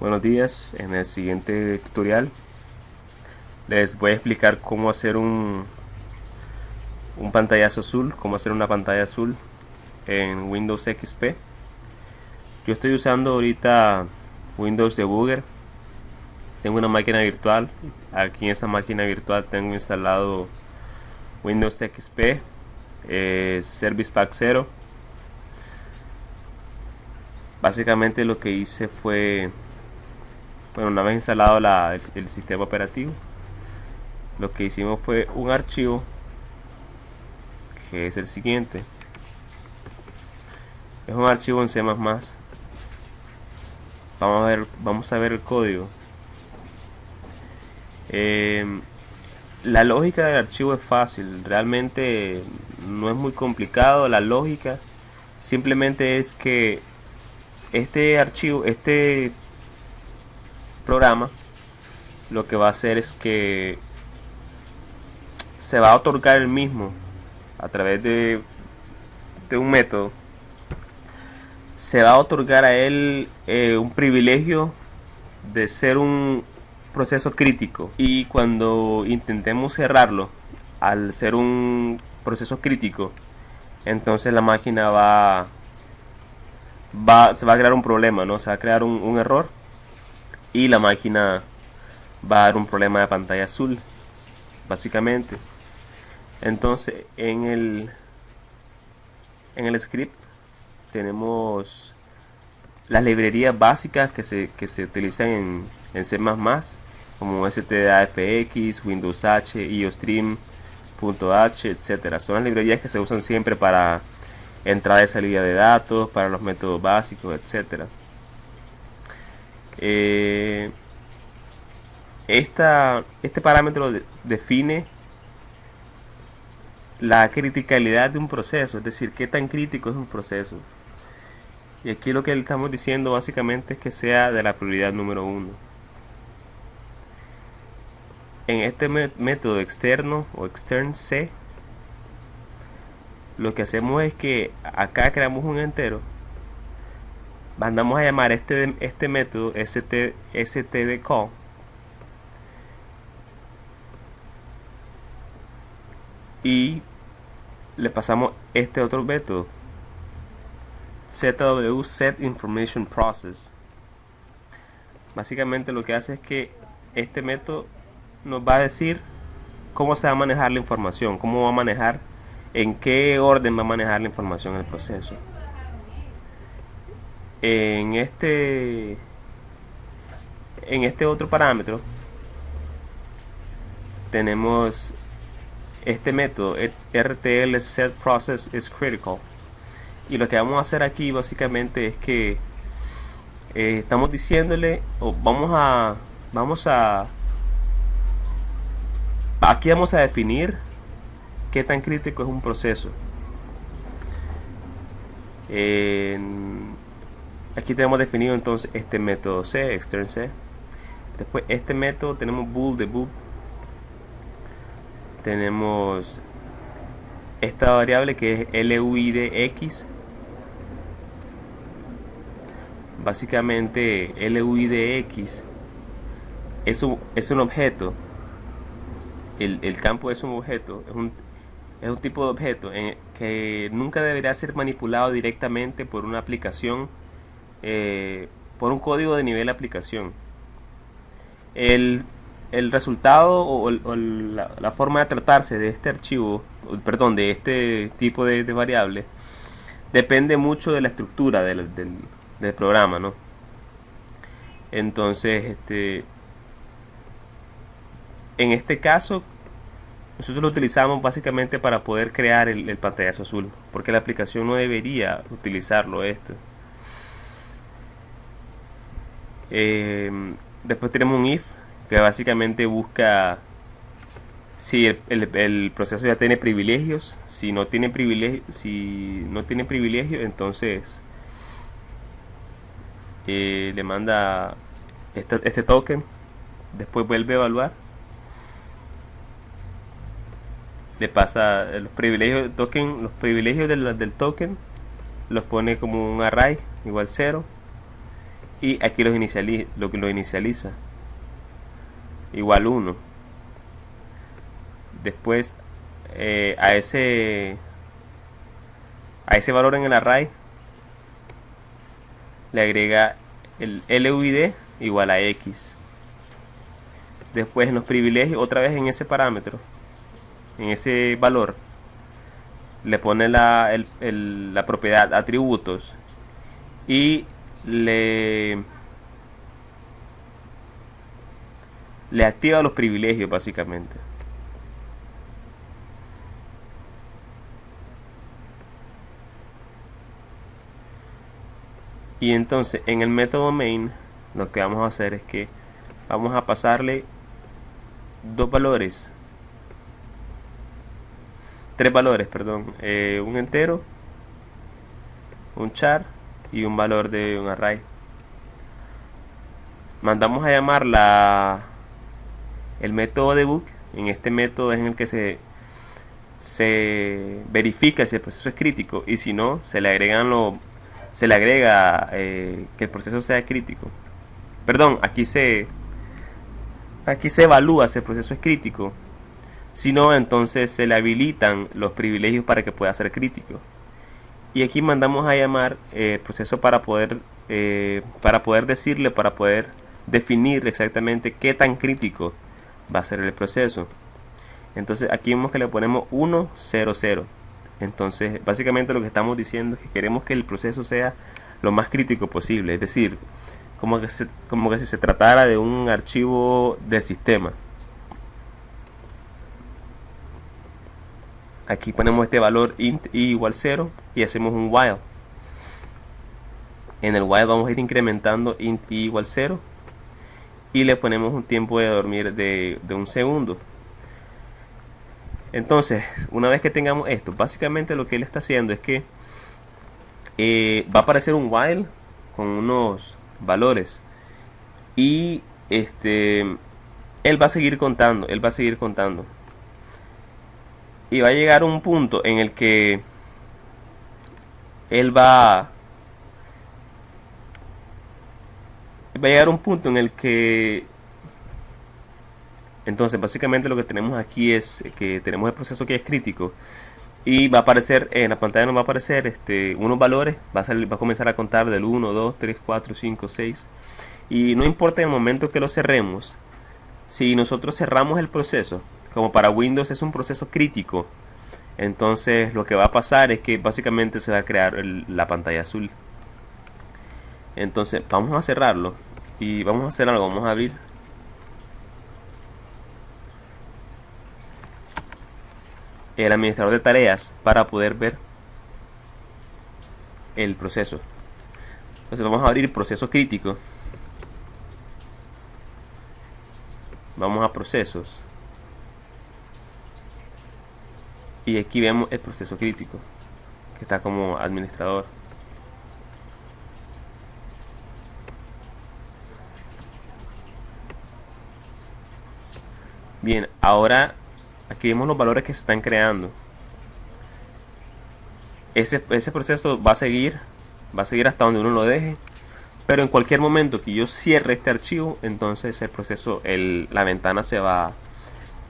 Buenos días, en el siguiente tutorial les voy a explicar cómo hacer un pantallazo azul, cómo hacer una pantalla azul en Windows XP. Yo estoy usando ahorita Windows Debugger. Tengo una máquina virtual. Aquí en esa máquina virtual tengo instalado Windows XP, Service Pack 0. Básicamente lo que hice fue, bueno, una vez instalado el sistema operativo, lo que hicimos fue un archivo que es el siguiente. Es un archivo en C++. Vamos a ver el código. La lógica del archivo es fácil, realmente no es muy complicado. La lógica simplemente es que este programa, lo que va a hacer es que se va a otorgar el mismo a través de un método. Se va a otorgar a él un privilegio de ser un proceso crítico, y cuando intentemos cerrarlo al ser un proceso crítico, entonces la máquina se va a crear un problema, ¿no? Se va a crear un error, y la máquina va a dar un problema de pantalla azul, básicamente. Entonces en el script tenemos las librerías básicas que se utilizan en C++, como stdafx, Windows H, iostream.h, etcétera. Son las librerías que se usan siempre para entrada y salida de datos, para los métodos básicos, etcétera. Este parámetro define la criticalidad de un proceso, es decir, qué tan crítico es un proceso. Y aquí lo que le estamos diciendo básicamente es que sea de la prioridad número 1. En este método externo o extern C, lo que hacemos es que acá creamos un entero. Mandamos a llamar este método stdcall, y le pasamos este otro método ZW set information process. Básicamente lo que hace es que este método nos va a decir cómo se va a manejar la información, cómo va a manejar, en qué orden va a manejar la información en el proceso. En este otro parámetro tenemos este método RTL set process is critical, y lo que vamos a hacer aquí básicamente es que estamos diciéndole, o aquí vamos a definir qué tan crítico es un proceso. Aquí tenemos definido entonces este método C, extern C. Después este método tenemos bool debug. Tenemos esta variable que es luidx. Básicamente luidx es un objeto. El campo es un objeto, es un tipo de objeto que nunca debería ser manipulado directamente por una aplicación, por un código de nivel de aplicación. El resultado o la forma de tratarse de este archivo, perdón, de este tipo de variable, depende mucho de la estructura del programa, ¿no? Entonces, en este caso, nosotros lo utilizamos básicamente para poder crear el pantallazo azul, porque la aplicación no debería utilizarlo esto. Después tenemos un if, que básicamente busca si el proceso ya tiene privilegios. Si no tiene privilegio, entonces le manda este token. Después vuelve a evaluar, le pasa los privilegios del token, los pone como un array igual 0, y aquí lo que lo inicializa igual 1. Después a ese valor en el array le agrega el LUID igual a X. Después en los privilegios, otra vez en ese parámetro, en ese valor, le pone la propiedad atributos y le activa los privilegios básicamente. Y entonces en el método main lo que vamos a hacer es que vamos a pasarle tres valores, perdón, un entero, un char y un valor de un array. Mandamos a llamar el método debug. En este método es en el que se verifica si el proceso es crítico, y si no, se le agrega que el proceso sea crítico. Perdón, aquí se evalúa si el proceso es crítico. Si no, entonces se le habilitan los privilegios para que pueda ser crítico. Y aquí mandamos a llamar el proceso para poder definir exactamente qué tan crítico va a ser el proceso. Entonces aquí vemos que le ponemos 1, 0, 0. Entonces básicamente lo que estamos diciendo es que queremos que el proceso sea lo más crítico posible, es decir, como que si se tratara de un archivo del sistema. Aquí ponemos este valor int i igual 0 y hacemos un while. En el while vamos a ir incrementando int i igual 0 y le ponemos un tiempo de dormir de 1 segundo. Entonces, una vez que tengamos esto, básicamente lo que él está haciendo es que va a aparecer un while con unos valores y él va a seguir contando, y va a llegar un punto en el que él va a llegar un punto en el que entonces básicamente lo que tenemos aquí es que tenemos el proceso que es crítico y va a aparecer en la pantalla, nos va a aparecer unos valores, va a comenzar a contar del 1, 2, 3, 4, 5, 6, y no importa el momento que lo cerremos, si nosotros cerramos el proceso, como para Windows es un proceso crítico, entonces lo que va a pasar es que básicamente se va a crear la pantalla azul. Entonces vamos a cerrarlo y vamos a hacer algo, vamos a abrir el administrador de tareas para poder ver el proceso. Entonces vamos a abrir proceso crítico, vamos a procesos y aquí vemos el proceso crítico que está como administrador. Bien, ahora aquí vemos los valores que se están creando. Ese proceso va a seguir hasta donde uno lo deje, pero en cualquier momento que yo cierre este archivo, entonces el proceso, la ventana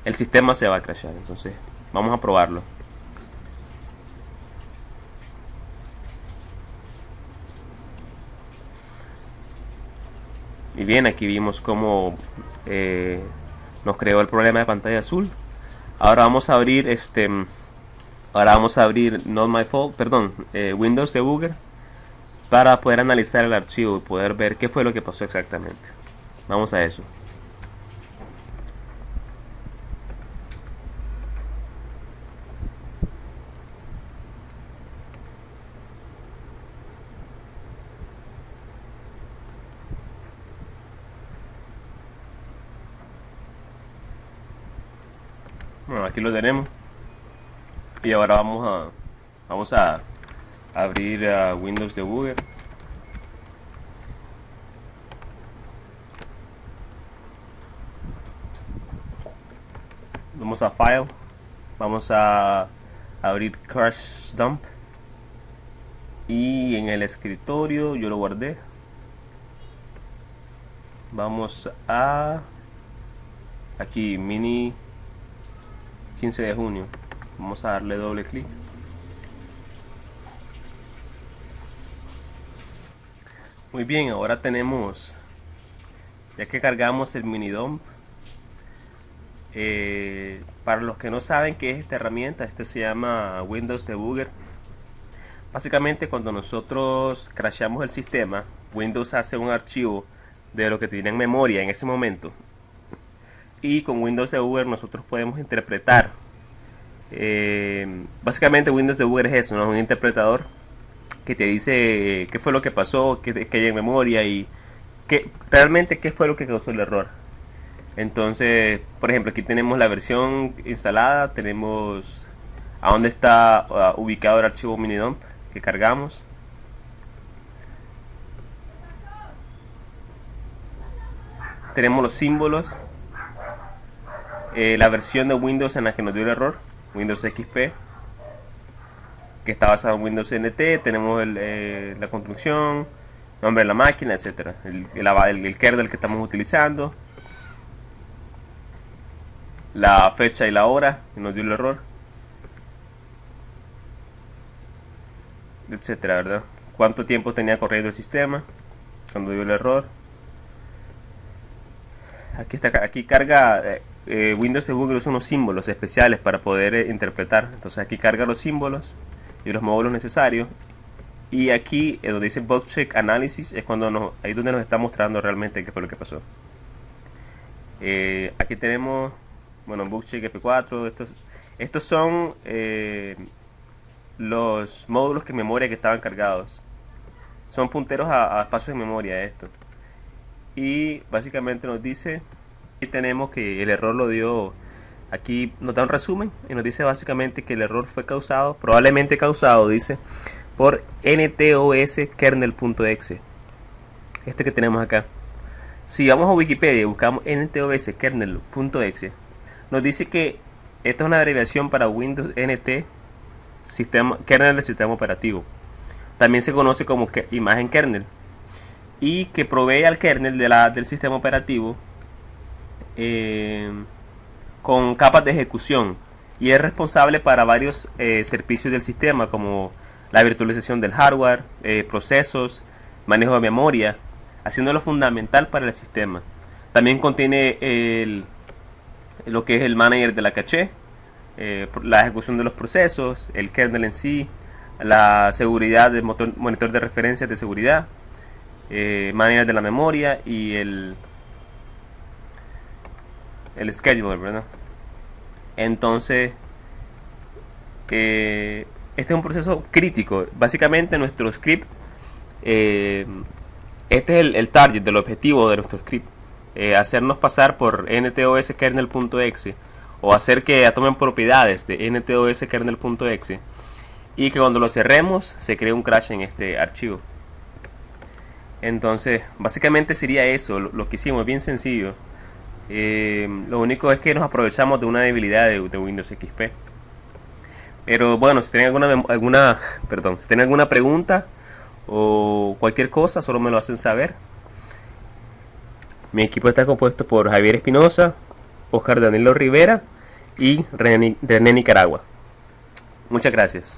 el sistema se va a crashear. Entonces vamos a probarlo. Y bien, aquí vimos cómo nos creó el problema de pantalla azul. Ahora vamos a abrir Not My Fault, perdón, Windows Debugger, para poder analizar el archivo y poder ver qué fue lo que pasó exactamente. Vamos a eso. Bueno, aquí lo tenemos. Y ahora vamos a abrir Windows Debugger. Vamos a File, vamos a abrir Crash Dump y en el escritorio yo lo guardé. Vamos a aquí, mini 15 de junio. Vamos a darle doble clic. Muy bien, ahora tenemos, ya que cargamos el mini dump. Para los que no saben qué es esta herramienta, este se llama Windows Debugger. Básicamente, cuando nosotros crashamos el sistema, Windows hace un archivo de lo que tiene en memoria en ese momento, y con Windows Debugger nosotros podemos interpretar. Básicamente Windows Debugger es eso, ¿no? Es un interpretador que te dice qué fue lo que pasó, qué hay en memoria y realmente qué fue lo que causó el error. Entonces, por ejemplo, aquí tenemos la versión instalada, tenemos a dónde está ubicado el archivo minidump que cargamos. Tenemos los símbolos, la versión de Windows en la que nos dio el error, Windows XP, que está basado en Windows NT. Tenemos la construcción, nombre de la máquina, etcétera, el kernel que estamos utilizando, la fecha y la hora que nos dio el error, etcétera, ¿verdad? Cuánto tiempo tenía corriendo el sistema cuando dio el error. Aquí carga Windows Debugger usa unos símbolos especiales para poder interpretar. Entonces aquí carga los símbolos y los módulos necesarios. Y aquí donde dice Bug Check Analysis es cuando ahí donde nos está mostrando realmente qué fue lo que pasó. Aquí tenemos, bueno, Bug Check F4. Estos son los módulos que en memoria que estaban cargados. Son punteros a espacios de memoria esto. Y básicamente nos dice, y tenemos que el error lo dio, aquí nos da un resumen y nos dice básicamente que el error fue causado, probablemente causado, dice, por ntos kernel.exe, este que tenemos acá. Si vamos a Wikipedia y buscamos ntos kernel.exe, nos dice que esta es una abreviación para Windows NT, kernel del sistema operativo. También se conoce como imagen kernel, y que provee al kernel del sistema operativo con capas de ejecución, y es responsable para varios servicios del sistema, como la virtualización del hardware, procesos, manejo de memoria, haciéndolo fundamental para el sistema. También contiene lo que es el manager de la caché, la ejecución de los procesos, el kernel en sí, la seguridad del monitor de referencias de seguridad, manager de la memoria y el scheduler, ¿verdad? Entonces, este es un proceso crítico. Básicamente nuestro script, este es el target del objetivo de nuestro script, hacernos pasar por ntos kernel.exe, o hacer que tomen propiedades de ntos kernel.exe, y que cuando lo cerremos se cree un crash en este archivo. Entonces, básicamente sería eso lo que hicimos, bien sencillo. Lo único es que nos aprovechamos de una debilidad de Windows XP. Pero bueno, si tienen si tienen alguna pregunta o cualquier cosa, solo me lo hacen saber. Mi equipo está compuesto por Javier Espinosa, Oscar Danilo Rivera y René Nicaragua. Muchas gracias.